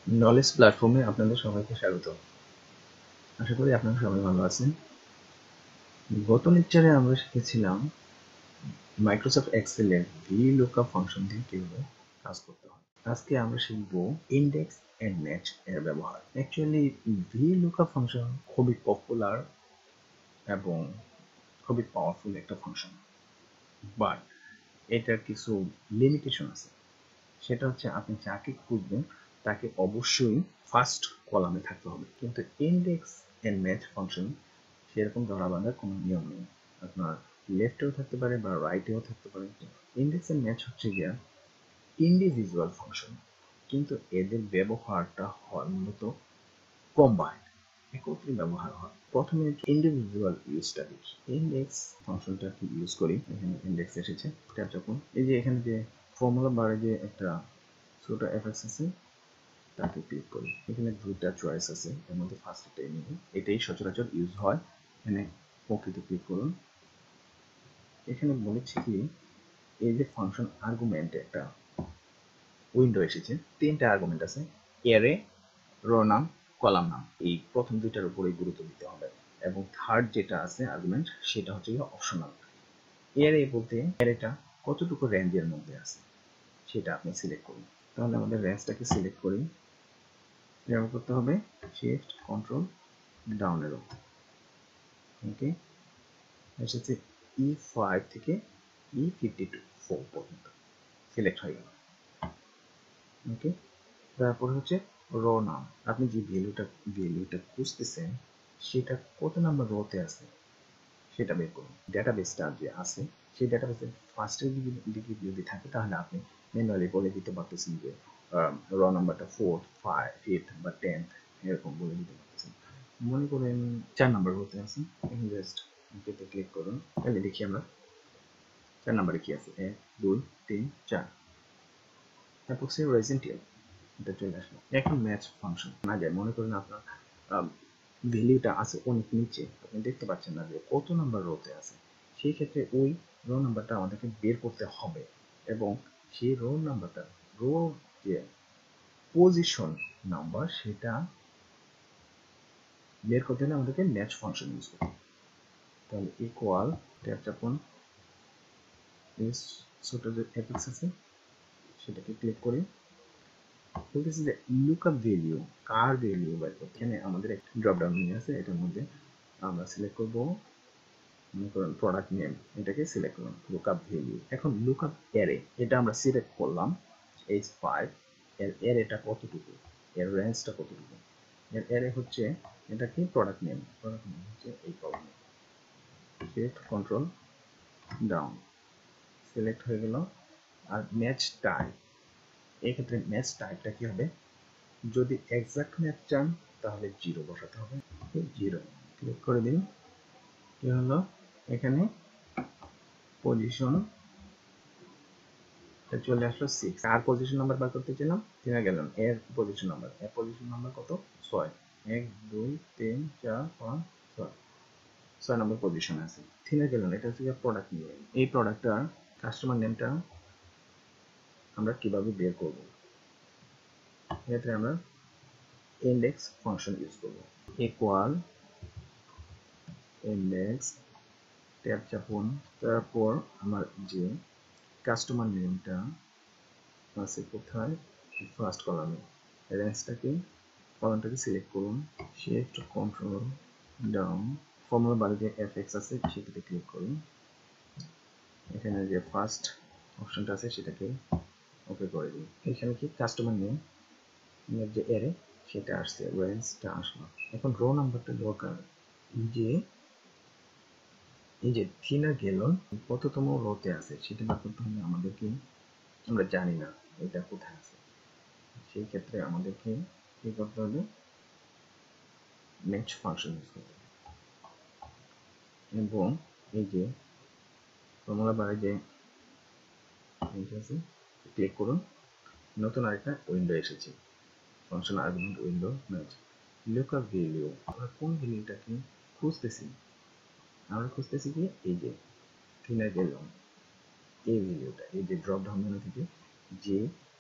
Knowledge প্ল্যাটফর্মে আপনাদের সবাইকে স্বাগত। আশা করি আপনারা সবাই ভালো আছেন। গত লেকচারে আমরা শিখেছিলাম মাইক্রোসফট এক্সেলের VLOOKUP ফাংশন দিয়ে কিভাবে কাজ করতে হয়। আজকে আমরা শিখব ইন্ডেক্স এন্ড ম্যাচ এর ব্যবহার। অ্যাকচুয়ালি VLOOKUP ফাংশন খুবই পপুলার এবং খুবই পাওয়ারফুল একটা ফাংশন, বাট এটার কিছু লিমিটেশন আছে। সেটা হচ্ছে আপনি যাকে খুঁজবেন তাকে অবশ্যই ফার্স্ট কলামে থাকতে হবে, কিন্তু ইন্ডেক্স এন্ড ম্যাচ ফাংশন সেরকম ধরা বাঁধার কোনো নিয়ম নেই। আপনার লেফটেও থাকতে পারে বা রাইটেও থাকতে পারে। ইন্ডেক্স এন্ড ম্যাচ হচ্ছে গিয়া ইন্ডিভিজুয়াল ফাংশন, কিন্তু এদের ব্যবহারটা হয় মূলত কম্বাইন্ড, একত্রে ব্যবহার হয়। প্রথমে ইন্ডিভিজুয়াল ইউজটা দেখি। ইন্ডেক্স ফাংশনটা কি ইউজ করি। এখানে ইন্ডেক্স এসেছে, যখন এই যে এখানে যে ফর্মুলা বারে যে একটা ছোট এফএক্স আছে তাকে ক্লিক করি। এখানে দুইটা চয়েস আছে, এর মধ্যে ফার্স্ট এটাই নিব, এটাই সচরাচর ইউজ হয়। এখানে ওকেতে ক্লিক করুন। এখানে বলেছি কি এই যে ফাংশন আর্গুমেন্ট একটা উইন্ডো এসেছে, তিনটা আর্গুমেন্ট আছে, অ্যারে, রো নাম, কলাম নাম। এই প্রথম দুইটার উপরেই গুরুত্ব দিতে হবে, এবং থার্ড যেটা আছে আর্গুমেন্ট সেটা হচ্ছে অপশনাল। অ্যারে বলতে অ্যারেটা কতটুকু রেঞ্জের মধ্যে আছে সেটা আপনি সিলেক্ট করুন। তাহলে আমাদের রেঞ্জটাকে সিলেক্ট করি। ব্যবহার করতে হবে শিফট কন্ট্রোল ডাউন অ্যারো। ওকে, এসেছে E5 থেকে E54 পর্যন্ত সিলেক্ট হয়ে গেল। ওকে, তারপর হচ্ছে রো নাম। আপনি যে ভ্যালুটা খুঁজতেছেন সেটা কত নাম্বার রোতে আছে সেটা বের করুন। ডেটাবেসটা যে আছে সেই ডেটাবেসের ফার্স্টের দিকে যদি থাকে তাহলে আপনি ম্যানুয়ালি বলে দিতে পারতেছেন যে র নাম্বারটা 4th 5th বা 10th এরকম বলে দিতে পারতেছেন। মনে করেন 4 নাম্বার রোতে আছে, এখন জাস্ট ওকেতে ক্লিক করুন। তাহলে দেখি আমরা 4 নাম্বারে কি আছে, 1 2 3 4, তারপর সে রেজেন্টিয়াল এটা চলে আসলো। এখন ম্যাচ ফাংশন না যায়, মনে করেন আপনার ভ্যালুটা আছে অনেক নিচে, আপনি দেখতে পাচ্ছেন না যে কত নাম্বার রোতে আছে, সেই ক্ষেত্রে ওই রো নাম্বারটা আমাদেরকে বের করতে হবে, এবং সেই রো নাম্বারটা রো যে পজিশন নাম্বার সেটা বের করতে হলে আমাদেরকে ম্যাচ ফাংশন ইউজ করতে হবে। তাহলে ইকুয়াল ট্যাব চাপুন, ছোট যে এপিক্স আছে সেটাকে ক্লিক করি। বলতেছি যে লুকআপ ভ্যালু, কার ভ্যালু বের করতে। এখানে আমাদের একটা ড্রপ ডাউন মেনু আছে, এটার মধ্যে আমরা সিলেক্ট করব মনে করেন প্রোডাক্ট নেম, এটাকে সিলেক্ট করলাম লুকআপ ভ্যালু। এখন লুকআপ অ্যারে এটা আমরা সিলেক্ট করলাম H5, এর অ্যারেটা কতটুকু, এর রেঞ্জটা কতটুকু। এর অ্যারে হচ্ছে এটা কি প্রোডাক্ট নেম হচ্ছে এই column. Shift control down, select হয়ে গেল। আর ম্যাচ টাইপ, এই ক্ষেত্রে ম্যাচ টাইপটা কি হবে, যদি এক্সাক্ট ম্যাচ চান তাহলে 0 বসাতে হবে। 0 ক্লিক করে দিন। কি হলো, এখানে পজিশন চলে আসলো 6। আর পজিশন নাম্বার বার করতে চাইলাম, চিনা গেলাম এর পজিশন নাম্বার কত, 6। 1 2 3 4 5 6, 6 নম্বর পজিশন আছে। চিনা গেল, এটা হচ্ছে প্রোডাক্ট নেম। এই প্রোডাক্টটার কাস্টমার নেমটা আমরা কিভাবে বের করব, এক্ষেত্রে আমরা ইন্ডেক্স ফাংশন ইউজ করব। ইকুয়াল ইন্ডেক্স ট্যাব চাপুন, তারপর আমার যে কাস্টমার নেমটা আছে কোথায়, ফার্স্ট কলামে, রেঞ্জটাকে কলামটাকে সিলেক্ট করুন। শিফট কন্ট্রোল ডাউন, ফর্মুলা বারে যে এফএক্স আছে সেটাতে ক্লিক করুন। এখানে যে ফার্স্ট অপশনটা আছে সেটাকে ওকে করে দিন। এখানে কি কাস্টমার নেম যে অ্যারে সেটা আসছে, রেঞ্জটা আসলো। এখন রো নাম্বারটা দরকার, যে এই যে থিনার গেলন কততম রোতে আছে সেটা বার করতে হলে আমাদেরকে, আমরা জানি না এটা কোথায় আছে, সেই ক্ষেত্রে আমাদেরকে কি করতে হবে, ম্যাচ ফাংশন ইউজ করতে হবে। এবং এই যে ফর্মুলা বারে যে আছে ক্লিক করুন, নতুন আরেকটা উইন্ডো এসেছে, function argument window match lookup value. আমরা কোন ভ্যালুটাকে খুঁজতেছি, আমরা খুঁজতেছি কি এই যে থিনার গেলন, এই ভ্যালুটা, এই যে ড্রপ ডাউন মেনু থেকে যে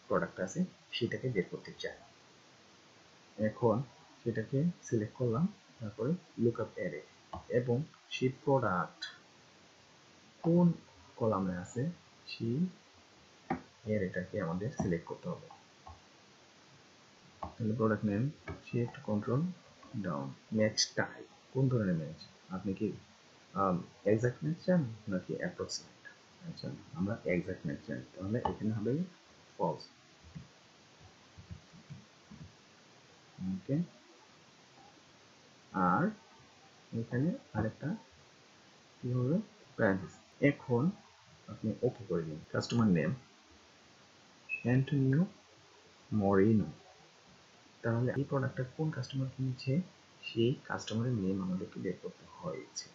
প্রোডাক্ট আছে সেটাকে বের করতে চাই। এখন সেটাকে সিলেক্ট করলাম, তারপরে লুকআপ অ্যারে এবং সেই প্রোডাক্ট কোন কলামে আছে সেই অ্যারেটাকে আমাদের সিলেক্ট করতে হবে। তাহলে product name, shift control down, match type, কোন ধরনের ম্যাচ, আপনি কি এক্সাক্ট ম্যাচ চান নাকি অ্যাপ্রক্সিমেট? আচ্ছা, আমরা এক্সাক্ট ম্যাচ চাই, তাহলে এখানে হবে ফলস। ওকে, আর এখানে আরেকটা কি হবে, প্যারেন্থেসিস। এখন আপনি ওকে করে দিন। কাস্টমার নেম অ্যান্টোনিও মরিনো, তাহলে এই প্রোডাক্টটা কোন কাস্টমার কিনেছে সেই কাস্টমারের নেম আমাদেরকে বের করতে হয়েছে,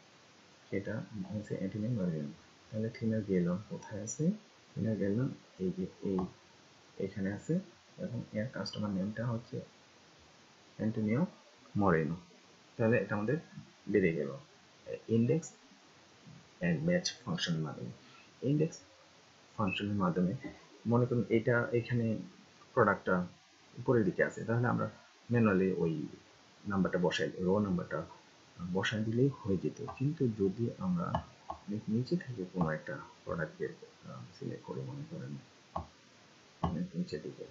সেটা হচ্ছে অ্যান্টোনিও মরিনো। তাহলে থিনার গেলন কোথায় আছে, থিনার গেলন এই যে এখানে আছে, এবং এর কাস্টমার নেমটা হচ্ছে অ্যান্টোনিও মরিনো। তাহলে এটা আমাদের বেড়ে গেল ইন্ডেক্স অ্যান্ড ম্যাচ ফাংশনের মাধ্যমে। ইন্ডেক্স ফাংশনের মাধ্যমে মনে করুন এটা এখানে প্রোডাক্টটা উপরের দিকে আছে, তাহলে আমরা ম্যানুয়ালি ওই নাম্বারটা বসাই, রো নাম্বারটা বসাই দিলেই হয়ে যেত। কিন্তু যদি আমরা নিচে থেকে কোনো একটা প্রোডাক্ট সিলেক্ট করে, মনে করেন নিচের দিকে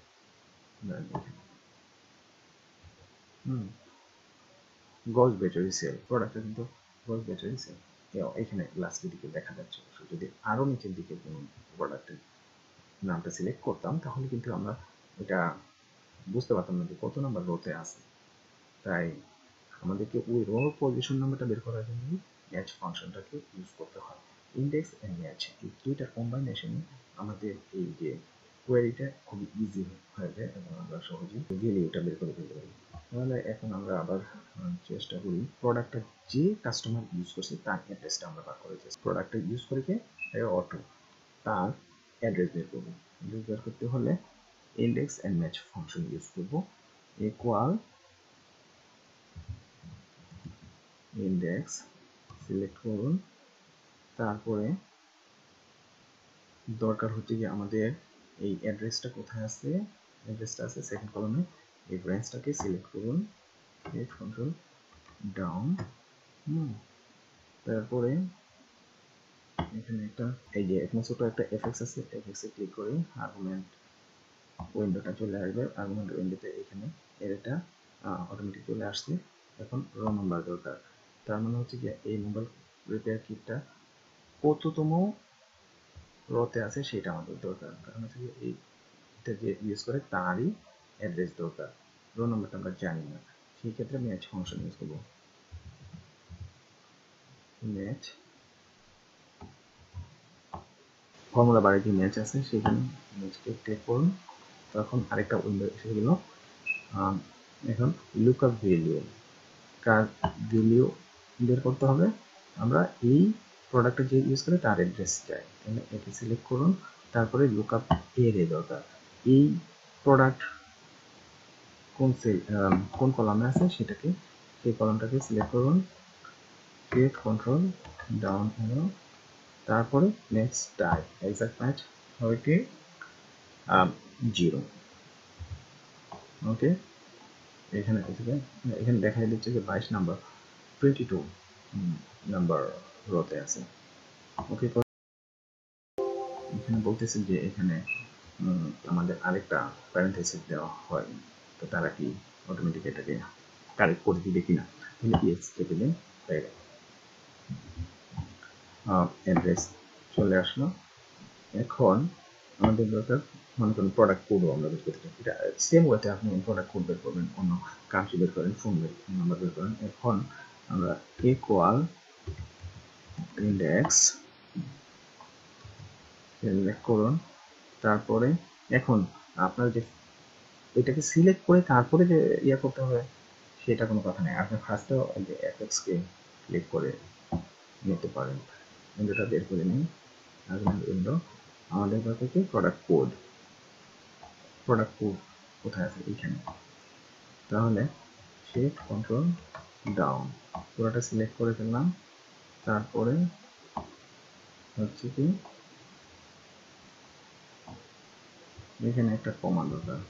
গজ ব্যাটারি সেল, প্রোডাক্টটা কিন্তু গজ ব্যাটারি সেল, এখানে লাস্টের দিকে দেখা যাচ্ছে। যদি আরো নিচের দিকে কোনো প্রোডাক্টের নামটা সিলেক্ট করতাম তাহলে কিন্তু আমরা এটা বুঝতে পারতাম না যে কত নাম্বার রোতে আছে। তাই আমাদেরকে ওই রো পজিশন নাম্বারটা বের করার জন্য ম্যাচ ফাংশনটাকে ইউজ করতে হয়। ইন্ডেক্স এন্ড ম্যাচ, এই দুইটার কম্বাইনেশনে আমাদের এই যে কোয়েরিটা খুবই ইজি হয়ে যায় এবং আমরা সহজেই ভ্যালুটা বের করে ফেলতে পারি। তাহলে এখন আমরা আবার চেষ্টা করি প্রোডাক্টটা যে কাস্টমার ইউজ করছে তার অ্যাড্রেসটা আমরা বার করে যাচ্ছি। প্রোডাক্টটা ইউজ করে কে, অটো, তার অ্যাড্রেস বের করবো। অ্যাড্রেস বের করতে হলে index and match function use করবো, ইকুয়াল ইন্ডেক্স সিলেক্ট করুন, তারপরে দরকার হচ্ছে কি আমাদের এই অ্যাড্রেসটা কোথায় আছে, অ্যাড্রেসটা আছে সেকেন্ড কলামে, এই রেঞ্জটাকে সিলেক্ট করুন, শিফট কন্ট্রোল ডাউন, তারপরে এখানে একটা এই যে এখানে ছোট একটা এফএক্স আছে, এফএক্স এ ক্লিক করে আর্গুমেন্ট উইন্ডোটা চলে আসবে। আর্গুমেন্ট উইন্ডোতে এখানে এটা অটোমেটিক চলে আসছে। এখন রো নাম্বার দরকার, তার মানে হচ্ছে কি এই মোবাইল রিপেয়ার কিটটা কততম রোতে আছে সেটা আমাদের দরকার, কারণ হচ্ছে এইটা যে ইউজ করে তারই অ্যাড্রেস দরকার, রো নাম্বারটা আমরা জানি না। সেই ক্ষেত্রে ম্যাচ ফাংশন ইউজ করবো, ম্যাচ ফর্মুলা বারে যে ম্যাচ আছে সেখানে ম্যাচকে ক্লিক করুন, তখন আরেকটা উইন্ডো এসে গেল। এখন লুকআপ ভ্যালু, কার ভ্যালু বের করতে হবে, আমরা এই প্রোডাক্টটা যে ইউজ করে তার অ্যাড্রেস চাই, তাহলে এটি সিলেক্ট করুন, তারপরে লুকআপ এর দরকার, এই প্রোডাক্ট কোন সেল কোন কলামে আছে সেটাকে, সেই কলামটাকে সিলেক্ট করুন, শিফট কন্ট্রোল ডাউন হলো, তারপরে ম্যাচ টাইপ, এক্সাক্ট ম্যাচ হবে কি 0। ওকে, এখানে এখানে দেখা দিচ্ছে যে 22 নাম্বার 22 নাম্বার রোতে আছে। ওকে, এখানে বলতেছে যে এখানে আমাদের আরেকটা প্যারেন্থেসিস দেওয়া হয়, তো তারা কি অটোমেটিক এটাকে কারেক্ট করে দিবে কিনা, তাহলে ইয়েস কেটে দিন, অ্যাড্রেস চলে আসলো। এখন আমাদের দরকার মনে করেন প্রোডাক্ট কোডও আমরা বের করতে চাই, এটা সেম ওয়েতে আপনি প্রোডাক্ট কোড বের করবেন, অন্য কান্ট্রি বের করেন, ফোন নাম্বার বের করেন। এখন আমরা ইকুয়াল ইন্ডেক্স সিলেক্ট করুন, তারপরে এখন আপনার যে এটাকে সিলেক্ট করে তারপরে যে ইয়ে করতে হবে সেটা কোনো কথা নেই, আপনি ফার্স্টে যে এফএক্সকে ক্লিক করে নিতে পারেন। উইন্ডোটা বের করে নিন, আর্গুমেন্ট উইন্ডো, আমাদের কাছে কি প্রোডাক্ট কোড, প্রোডাক্ট কোড কোথায় আছে এইখানে, তাহলে শিফট কন্ট্রোল ডাউন পুরোটা সিলেক্ট করে ফেললাম, তারপরে হচ্ছে কি এখানে একটা কমা দরকার,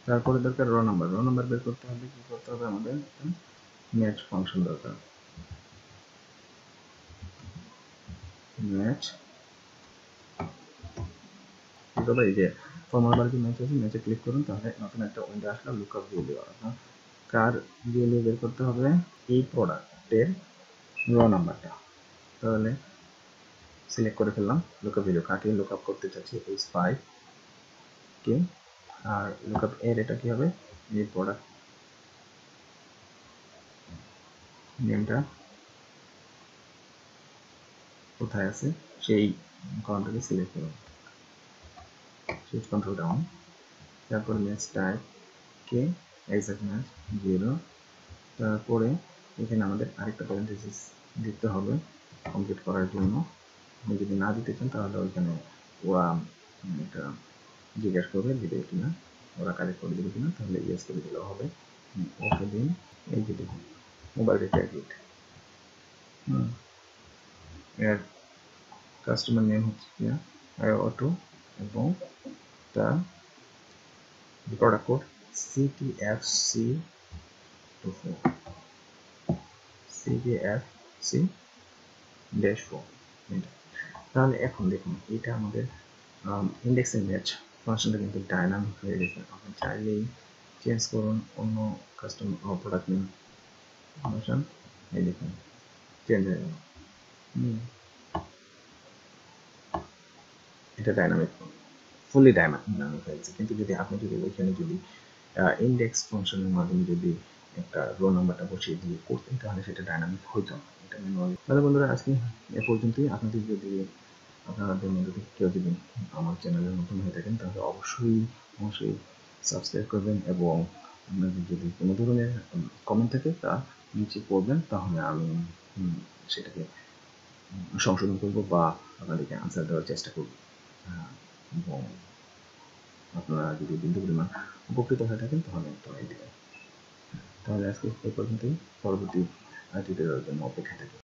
তারপরে দরকার র নাম্বার বের করতে হলে কি করতে হবে আমাদের ম্যাচ ফাংশন দরকার ম্যাচ তবে এই যে ফর্মাল বার কি ম্যাচ আছে ম্যাচে ক্লিক করুন তাহলে নতুন একটা উইন্ডো আসলে লুকআপ ভ্যালু কার ভ্যালু বের করতে হবে এই প্রোডাক্টের র নাম্বারটা তাহলে সিলেক্ট করে ফেললাম লুকআপ ভ্যালু কাকে লুকআপ করতে চাচ্ছি এই 5 কে আর লুকআপ এর এটা কি হবে এই প্রোডাক্ট নেমটা কোথায় আছে সেই কলামটাকে সিলেক্ট করুন শিফট কন্ট্রোল ডাউন তারপর ম্যাচ টাইপ কে এক্সাক্ট ম্যাচ 0 তারপরে এখানে আমাদের আরেকটা প্যারেন্থেসিস দিতে হবে কমপ্লিট করার জন্য আপনি যদি না দিতে চান তাহলে ওইখানে ওরা এটা জিজ্ঞাসা করবে দিবে কিনা ওরা কালেক্ট করে দেবে কিনা তাহলে ইয়েস করে দিলেও হবে ওকে দিন এই যে দেখুন মোবাইল ডেটা এডিট এর কাস্টমার নেম হচ্ছে কি অটো এবং তার প্রোডাক্ট কোড CTFC24 CTFC-4 তাহলে এখন দেখুন এটা আমাদের ইন্ডেক্সিং ম্যাচ ফাংশনটা কিন্তু ডাইনামিক হয়ে গেছে আপনি চাইলেই চেঞ্জ করুন অন্য কাস্টম প্রোডাক্ট নেম ফাংশন এই দেখুন চেঞ্জ হয়ে গেল এটা ডাইনামিক ফুলি ডাইনামিক হয়েছে কিন্তু যদি আপনি যদি ওইখানে যদি ইন্ডেক্স ফাংশনের মাধ্যমে যদি একটা রো নাম্বারটা বসিয়ে দিয়ে করতেন তাহলে সেটা ডাইনামিক হতো না এটা ম্যানুয়ালি তাহলে বন্ধুরা আজকে এ পর্যন্তই আপনাদের যদি আপনাদের মধ্যে থেকে কেউ যদি আমার চ্যানেলে নতুন হয়ে থাকেন তাহলে অবশ্যই সাবস্ক্রাইব করবেন এবং আপনাদের যদি কোনো ধরনের কমেন্ট থাকে তা নিচে করবেন তাহলে আমি সেটাকে সংশোধন করবো বা আপনাদেরকে আনসার দেওয়ার চেষ্টা করব এবং আপনারা যদি বিন্দু পরিমাণ উপকৃত হয়ে থাকেন তাহলে ধরে দেবেন তাহলে আজকে এই পর্যন্তই পরবর্তী টিউটোরিয়ালের জন্য অপেক্ষা থাকি